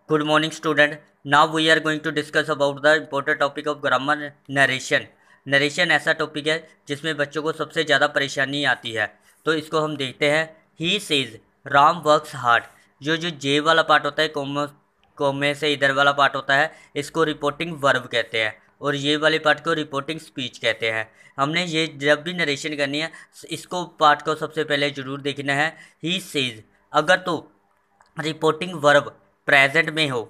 Good morning, student. Now we are going to discuss about the important topic of grammar narration. Narration ऐसा topic है जिसमें बच्चों को सबसे ज़्यादा परेशानी आती है, तो इसको हम देखते हैं. He says Ram works hard. जो जो जे वाला पार्ट होता है, कोमे से इधर वाला पार्ट होता है, इसको रिपोर्टिंग वर्ब कहते हैं, और ये वाले पार्ट को रिपोर्टिंग स्पीच कहते हैं. हमने ये जब भी नरेशन करनी है, इसको पार्ट को सबसे पहले जरूर देखना है. ही सेज अगर तो रिपोर्टिंग वर्ब प्रेजेंट में हो,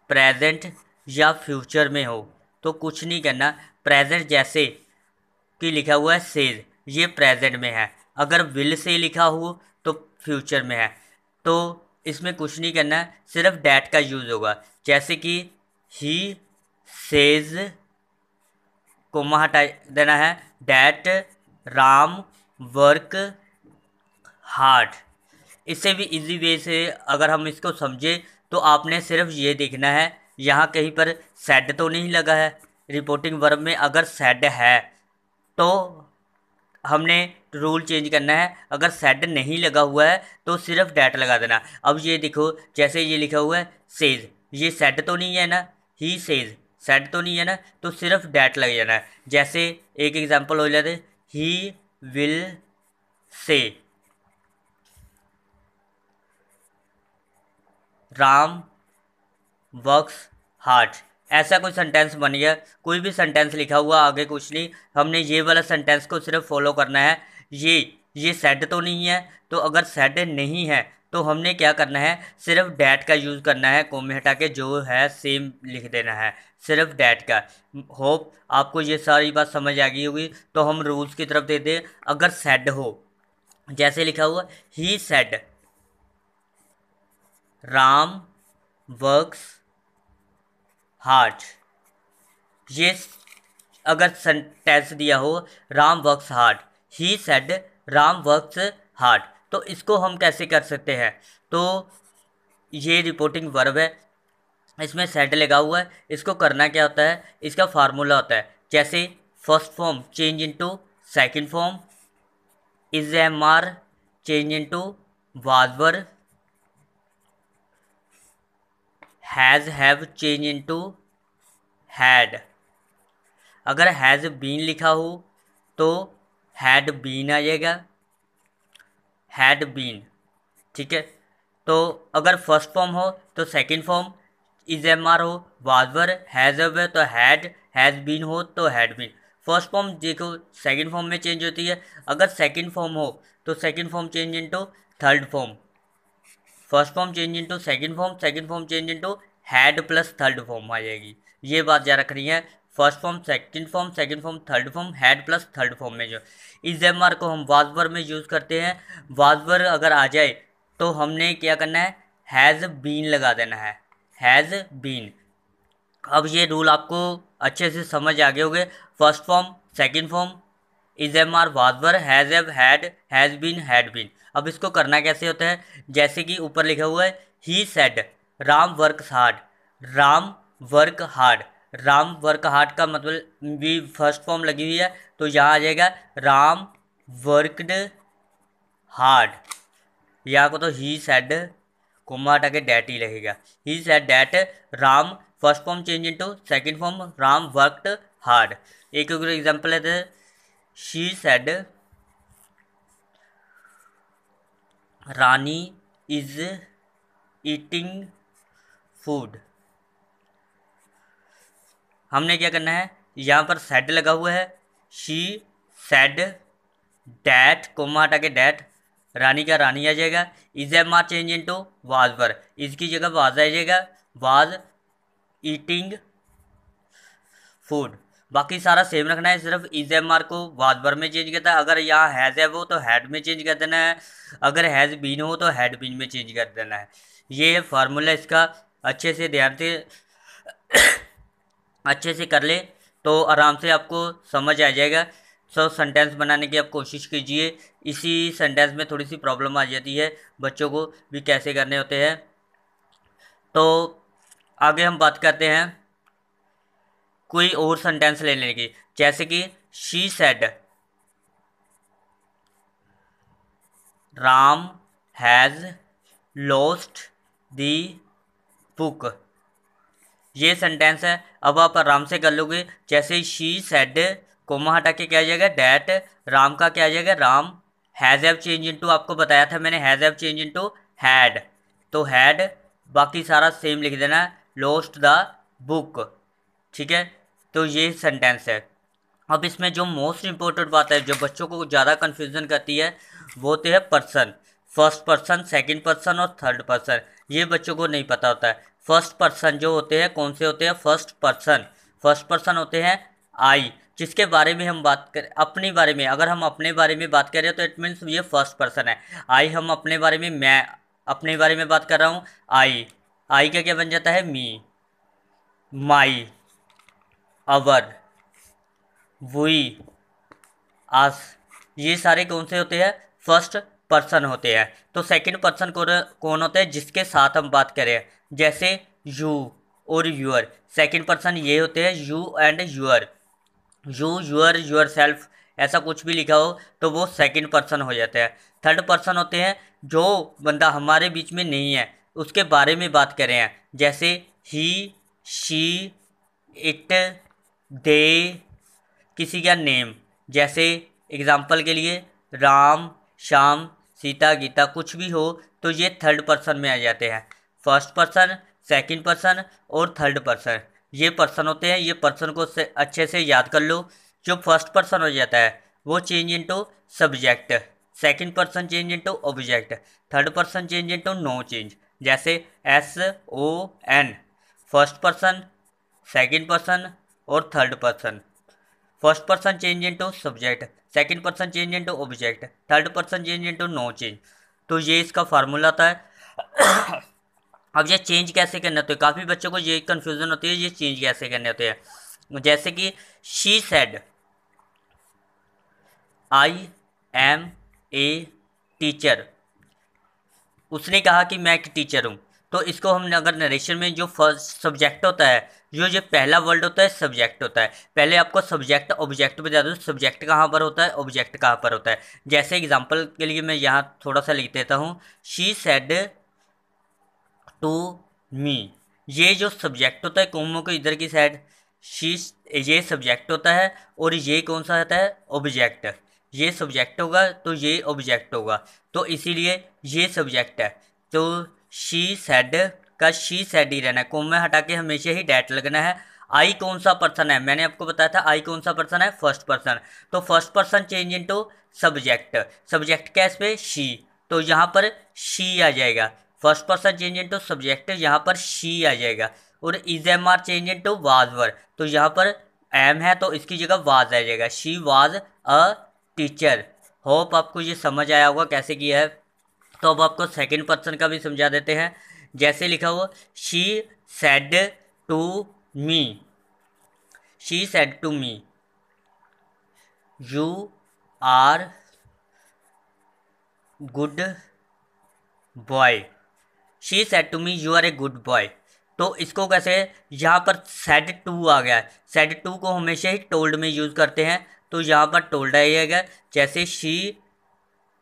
प्रेजेंट या फ्यूचर में हो, तो कुछ नहीं करना. प्रेजेंट जैसे कि लिखा हुआ है सेज, ये प्रेजेंट में है. अगर विल से लिखा हो तो फ्यूचर में है. तो इसमें कुछ नहीं करना है, सिर्फ डैट का यूज़ होगा. जैसे कि ही सेज, कोमा हटा देना है, डैट राम वर्क हार्ड. इससे भी इजी वे से अगर हम इसको समझे तो आपने सिर्फ ये देखना है, यहाँ कहीं पर सेड तो नहीं लगा है. रिपोर्टिंग वर्ब में अगर सेड है तो हमने रूल चेंज करना है. अगर सेड नहीं लगा हुआ है तो सिर्फ डैट लगा देना. अब ये देखो, जैसे ये लिखा हुआ है सेज, ये सेड तो नहीं है ना, ही सेज सेड तो नहीं है ना, तो सिर्फ डैट लग जाना है. जैसे एक एग्जांपल हो जाते, he will say Ram works hard. ऐसा कोई सेंटेंस बन गया. कोई भी सेंटेंस लिखा हुआ, आगे कुछ नहीं, हमने ये वाला सेंटेंस को सिर्फ फॉलो करना है. ये सेड तो नहीं है, तो अगर सेड नहीं है तो हमने क्या करना है, सिर्फ डैट का यूज़ करना है. कोमे हटा के जो है सेम लिख देना है, सिर्फ डैट का. होप आपको ये सारी बात समझ आ गई होगी. तो हम रूल्स की तरफ दे दें. अगर सेड हो, जैसे लिखा हुआ he said Ram works hard, ये अगर सेंटेंस दिया हो Ram works hard, he said Ram works hard, तो इसको हम कैसे कर सकते हैं. तो ये रिपोर्टिंग वर्ब है, इसमें सेड लगा हुआ है. इसको करना क्या होता है, इसका फार्मूला होता है. जैसे first form change into second form, is am are change into was were, has have change into had. अगर हैज़ बीन लिखा हो तो हैड बीन आ जाएगा, हैड बीन. ठीक है. तो अगर फर्स्ट फॉर्म हो तो second form, is am are हो, वाजवर, हैज़ अवे तो हैज़ बीन हो तो हैड बीन. फर्स्ट फॉर्म देखो सेकंड फॉर्म में चेंज होती है. अगर सेकंड फॉर्म हो तो second form change into third form, first form change into second form, second form change into had plus third form आ जाएगी. ये बात याद रखनी है. First form second form, second form third form, had plus third form में जो is am are को हम वाजवर में यूज़ करते हैं. वाजवर अगर आ जाए तो हमने क्या करना है, हैज़ बीन लगा देना है, हैज़ बीन. अब ये रूल आपको अच्छे से समझ आ गए होंगे. First form second form, is am are was were, has have had, has been had been. अब इसको करना कैसे होता है, जैसे कि ऊपर लिखा हुआ है he said Ram work hard, Ram work hard. Ram work hard का मतलब भी फर्स्ट फॉर्म लगी हुई है, तो यहाँ आ जाएगा राम वर्कड हार्ड. यहाँ को तो ही सेड कोमा हटा के डैट ही लगेगा. He said that Ram, first form change into second form, Ram worked hard. एक एग्जांपल है, she said Rani is eating food. हमने क्या करना है, यहाँ पर सेड लगा हुआ है, शी सेड डैट कोमा हटा के डैट, रानी का रानी आ जाएगा. Is am are change into was पर, इसकी जगह वाज आ जाएगा, वाज ईटिंग फूड. बाकी सारा सेम रखना है, सिर्फ इज एम आर को वाज वर में चेंज करता है. अगर यहाँ हैज़ है वो तो हैड में चेंज कर देना है, अगर हैज़ बीन हो तो हैड बीन में चेंज कर देना है. ये फार्मूला इसका अच्छे से ध्यान से अच्छे से कर ले तो आराम से आपको समझ आ जाएगा. सो सेंटेंस बनाने की आप कोशिश कीजिए. इसी सेंटेंस में थोड़ी सी प्रॉब्लम आ जाती है, बच्चों को भी कैसे करने होते हैं. तो आगे हम बात करते हैं कोई और सेंटेंस लेने की. जैसे कि she said Ram has lost the book, ये सेंटेंस है। अब आप आराम से कर लोगे। जैसे शी सेड, कोमा हटा के क्या आ जाएगा, डैट। राम का क्या आ जाएगा, Ram. Has have change into, आपको बताया था मैंने, has have change into had, तो हैड। बाकी सारा सेम लिख देना है, लॉस्ट द बुक। ठीक है, तो ये सेंटेंस है। अब इसमें जो मोस्ट इंपॉर्टेंट बात है, जो बच्चों को ज़्यादा कन्फ्यूज़न करती है, वो होते हैं person. First person, second person और थर्ड पर्सन, ये बच्चों को नहीं पता होता है। फर्स्ट पर्सन जो होते हैं, कौन से होते हैं, फर्स्ट पर्सन होते हैं आई, जिसके बारे में हम बात कर, अपने बारे में, अगर हम अपने बारे में बात कर रहे हैं तो इट मीन्स ये फर्स्ट पर्सन है। आई, हम अपने बारे में, मैं अपने बारे में बात कर रहा हूँ, आई का क्या बन जाता है, मी, माई, अवर, वी, आस, ये सारे कौन से होते हैं, फर्स्ट पर्सन होते हैं। तो सेकंड पर्सन कौन होता है, जिसके साथ हम बात करें, जैसे यू और यूअर, सेकंड पर्सन ये होते हैं, you and your. You, your, your self, ऐसा कुछ भी लिखा हो तो वो सेकंड पर्सन हो जाते हैं। थर्ड पर्सन होते हैं जो बंदा हमारे बीच में नहीं है, उसके बारे में बात कर रहे हैं, जैसे ही, शी, इट, दे, किसी का नेम, जैसे एग्जाम्पल के लिए राम, श्याम, सीता, गीता, कुछ भी हो तो ये थर्ड पर्सन में आ जाते हैं। फर्स्ट पर्सन, सेकंड पर्सन और थर्ड पर्सन, ये पर्सन होते हैं। ये पर्सन को अच्छे से याद कर लो। जो फर्स्ट पर्सन हो जाता है वो change into subject, second person change into object, third person change into no change. जैसे S O N, first person, second person और third person. First person change into subject, second person change into object, third person change into no change. तो ये इसका formula था। अब ये change कैसे करने होते हैं, काफ़ी बच्चों को ये कन्फ्यूज़न होती है, ये चेंज कैसे करने होते हैं। जैसे कि she said, I am a teacher, उसने कहा कि मैं एक टीचर हूँ। तो इसको हमने अगर नरेशन में जो फर्स्ट सब्जेक्ट होता है, जो पहला वर्ड होता है सब्जेक्ट होता है। पहले आपको सब्जेक्ट ऑब्जेक्ट बता दूँ, सब्जेक्ट कहाँ पर होता है, ऑब्जेक्ट कहाँ पर होता है। जैसे एग्जांपल के लिए मैं यहाँ थोड़ा सा लिख देता हूँ, शी सेड टू मी, ये जो सब्जेक्ट होता है, कोमो को इधर की साइड, शी, ये सब्जेक्ट होता है और ये कौन सा होता है, ऑब्जेक्ट। ये सब्जेक्ट होगा तो ये ऑब्जेक्ट होगा, तो इसीलिए ये सब्जेक्ट है। तो शी सेड का शी सेड ही रहना है, कोम में हटा के हमेशा ही डैट लगना है। आई कौन सा पर्सन है, मैंने आपको बताया था आई कौन सा पर्सन है, फर्स्ट पर्सन। तो first person change into subject, subject क्या है इस पे, शी, तो यहाँ पर शी आ जाएगा। First person change into subject, यहाँ पर शी आ जाएगा। और is am are change into was were, तो यहाँ पर एम है तो इसकी जगह वाज आ जाएगा, she was a teacher. Hope आपको ये समझ आया होगा कैसे किया है। तो अब आपको सेकंड पर्सन का भी समझा देते हैं। जैसे लिखा हुआ, she said to me, she said to me, you are good boy, she said to me you are a good boy. तो इसको कैसे, यहाँ पर सेड टू आ गया है, सेड टू को हमेशा ही टोल्ड में यूज़ करते हैं, तो यहाँ पर टोल्ड आएगा। जैसे शी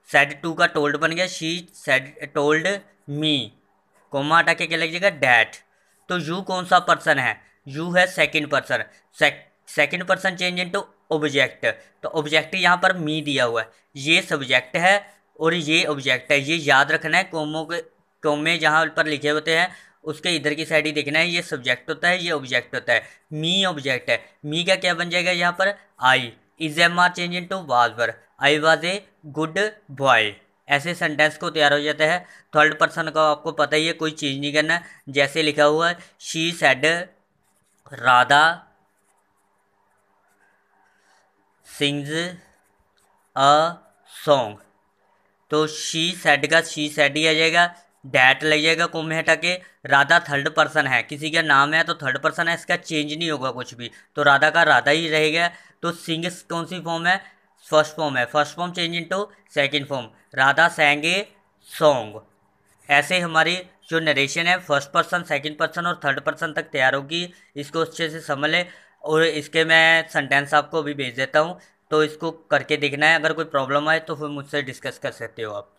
सेड टू का टोल्ड बन गया, she said told me, comma हटा के क्या लग जाएगा, डैट। तो यू कौन सा पर्सन है, यू है second person, second person change into object, तो ऑब्जेक्ट यहाँ पर मी दिया हुआ है, ये सब्जेक्ट है और ये ऑब्जेक्ट है। ये याद रखना है, कोमे जहाँ पर लिखे होते हैं उसके इधर की साइड ही देखना है, ये सब्जेक्ट होता है, ये ऑब्जेक्ट होता है। मी ऑब्जेक्ट है, मी का क्या बन जाएगा यहाँ पर, I, is am are change into was were, I was a good boy. ऐसे सेंटेंस को तैयार हो जाता है। थर्ड पर्सन का आपको पता ही है, कोई चीज़ नहीं करना। जैसे लिखा हुआ है, she said Radha sings a song, तो शी सेड का शी सेड ही आ जाएगा, डैट लग जाएगा कोमे हटा के। राधा थर्ड पर्सन है, किसी का नाम है तो थर्ड पर्सन है, इसका चेंज नहीं होगा कुछ भी, तो राधा का राधा ही रहेगा। तो सिंग कौन सी फॉर्म है, फर्स्ट फॉर्म है, first form change into second form, Radha sang a song. ऐसे हमारी जो नरेशन है फर्स्ट पर्सन, सेकंड पर्सन और थर्ड पर्सन तक तैयार होगी। इसको अच्छे से समझ लें। और इसके मैं सेंटेंस आपको अभी भेज देता हूँ, तो इसको करके देखना है। अगर कोई प्रॉब्लम आए तो फिर मुझसे डिस्कस कर सकते हो आप।